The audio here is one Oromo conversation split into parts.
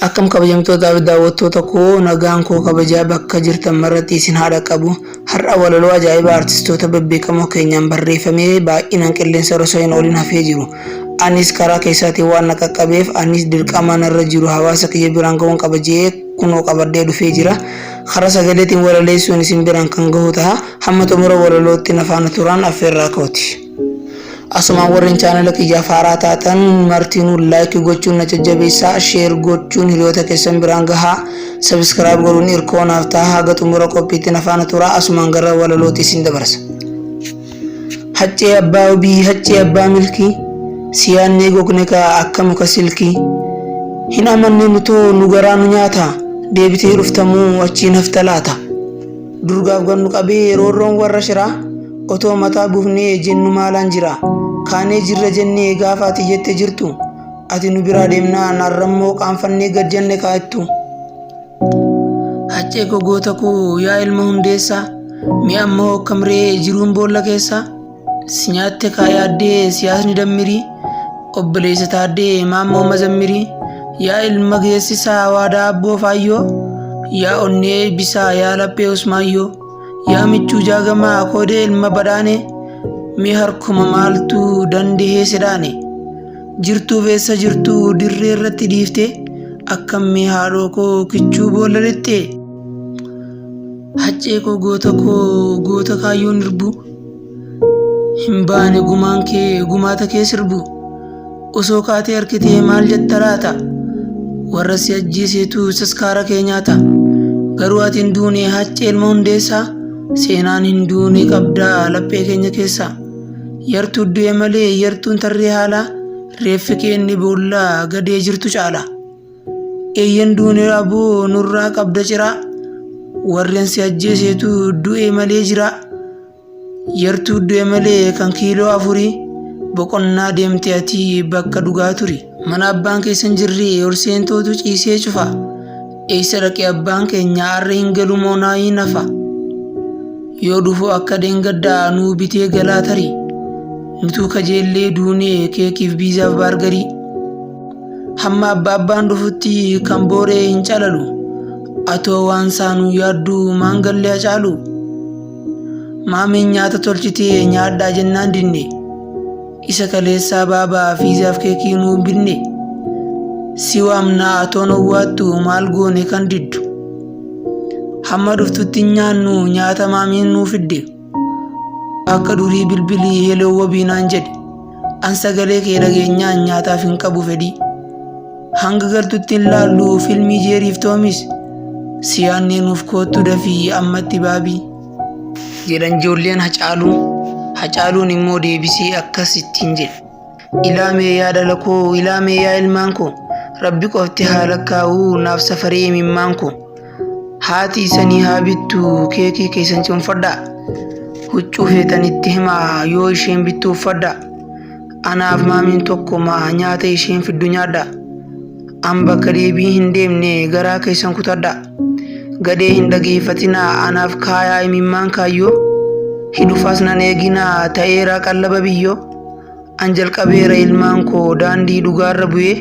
Akkam kabajamtoota fi daawwattoota koo nagaan koo kabajaa bakka jirtan maratti isin haadha qabu. Har'a walaloo ajaa'ibaa artistoota bebbeekamoo keenyaan barreeffamee baay'inaan qilleensa osoo hin oolin hafee jiru. Anis karaa keessaatiin waan na qaqqabeef anis dirqamaan irra jiru hawaasa kiyya biraan ga'uun qabajee kunoo qabadhee dhufee jira. Karaa sagaleetiin walaleessuun isin biraan kan gahu ta'a. Hamma xumura walalootti na faana turan affeerraa kooti. Asumaan warreen chaanala kiyyaa faaraa taatan martinuu like gochuun na jajjabeessaa, share gochuun hiriyoota keessan biraan gahaa, subscribe godhuun hirkoonaaf ta'a. Haga xumura qophiitti na faana tura. Asumaan gara walalootti isin dabarsa. Haccee abbaa obii, haccee abbaa milkii, siyaannee gogne kaa akka muka silkii. Hin amanne nutoo nu garaa nu nyaata, deebitee dhuftamuu achiin hafta laata. Durgaaf gannu qabee roorroon warra shiraa, otoo mataa buufnee jennu maalaan jira. Kaanee jirra jennee gaafa ati jette jirtu, ati nu biraa deemnaa narrammoo qaanfannee gad jenne kaa'ettu. Haccee gogoota koo yaa ilma hundeessaa, mi'a ammoo akkamree jiruun boolla keessa. Si nyaatte kaayaaddee siyaasni dammirii, obboleessa taaddee maammoo mazammirii. Yaa ilma geessisaa waadaa abboo faayyoo, yaa onnee eebbisaa yaa laphee usmaayyoo. Yaa michuu jaagamaa koodee ilma badhaane, mi harkuma maaltu dandahee sedhaane. Jirtuu feessa jirtuu dirree irratti dhiifte, akkam mi haadhoo koo kichuu boolla lette. Haccee koo goota kaayyoon irbu, hin baane gumaan kee gumaata kee sirbu. Osoo kaatee harkitee maal jetta laata, warra si ajjeeseetu saskaara kee nyaata. Garuu ati hin duune haccee ilma hundeessaa, seenaan hin duune qabdaa laphee keenya keessa. Yartuu du'e malee yartuun tarree haala, reeffi kee inni boolla gadee jirtu caala. Eeyyan duune aboo nurraa qabda ciraa, warreen si ajjeeseetu du'e malee jira. Yartuu du'e malee kan kiiloo afurii, boqonnaa deemte ati bakka dhugaa turi. Mana abbaan keessan jirree horseentotu ciisee cufa, eessa dhaqee abbaan keenya har'a hin galu moonaa hin hafa. Yoo dhufu akka deengaddaa nuu bitee galaa tarii, nutuu kajeellee duunee keekiif biizaaf baargarii. Hamma abbaan dhufutti kan booree hin calalu, atoo waan saanuu yaaddu maangallee acaalu. Maamiin nyaata tolchitee nyaadhaa jennaan dinne, isa kaleessaa baabaa fiizaaf keekii nuu binne. Si waamnaa atoon owwaattu maal goone kan diddu, hamma dhuftutti nyaannu nyaata maamiin nuu fidde. Akka durii bilbilii heloo wabiinaan jedhe, an sagalee kee dhageenyaan nyaataaf hin qabu fedhii. Hanga galtutti hin laallu filmii jeeriif toomis, siyaannee nuuf koottu dafii ammatti baabii. Jedhan ijoolleen Hacaaluun immoo deebisee akkas ittiin jedhe. Ilaamee yaa dhala koo, ilaamee yaa ilmaan koo, Rabbi qofti haa lakkaa'uu naaf safaree imimmaan koo. Haati isanii haa bittu keekii keessan cuunfadhaa, huccuu feetanitti himaa yoo isheen bittu uffadhaa. Anaaf maamiin tokkuma nyaata isheen fiddu nyaadhaa, an bakka deebii hin deemne garaa keessan kutadhaa. Gadee hin dhageeffatinaa anaaf kaayaa imimmaan kaayyoo, hidhufaas nan eeginaa ta'eeraa qallaba biyyoo. An jalqabeera ilmaan koo daandii dhugaarra bu'ee,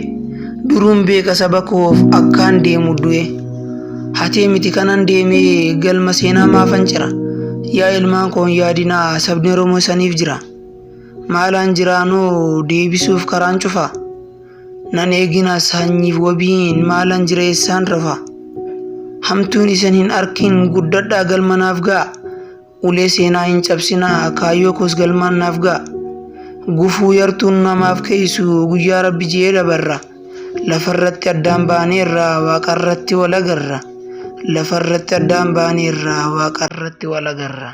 duruun beeka saba koof akkaan deemu du'e. Hatee miti kanan deemee galma seenaa maafan cira, yaa ilmaan koon yaadinaa sabni Oromoo saniif jira. Maalaan jiraanoo deebisuuf karaan cufa, nan eegina sanyiif wabiin maalaan jireessaan rafa. Hamtuun isan hin arkin guddadhaa galmanaaf ga'a, ulee seenaa hin cabsinaa kaayyoo koos galmaan naaf ga'a. Gufuu yartuun namaaf keeysu guyyaa Rabbi jee dabarra, lafarratti addaan baaneerra waaqarratti wal agarra. Lafarratti addaan baaneerra waaqarratti wal agarra.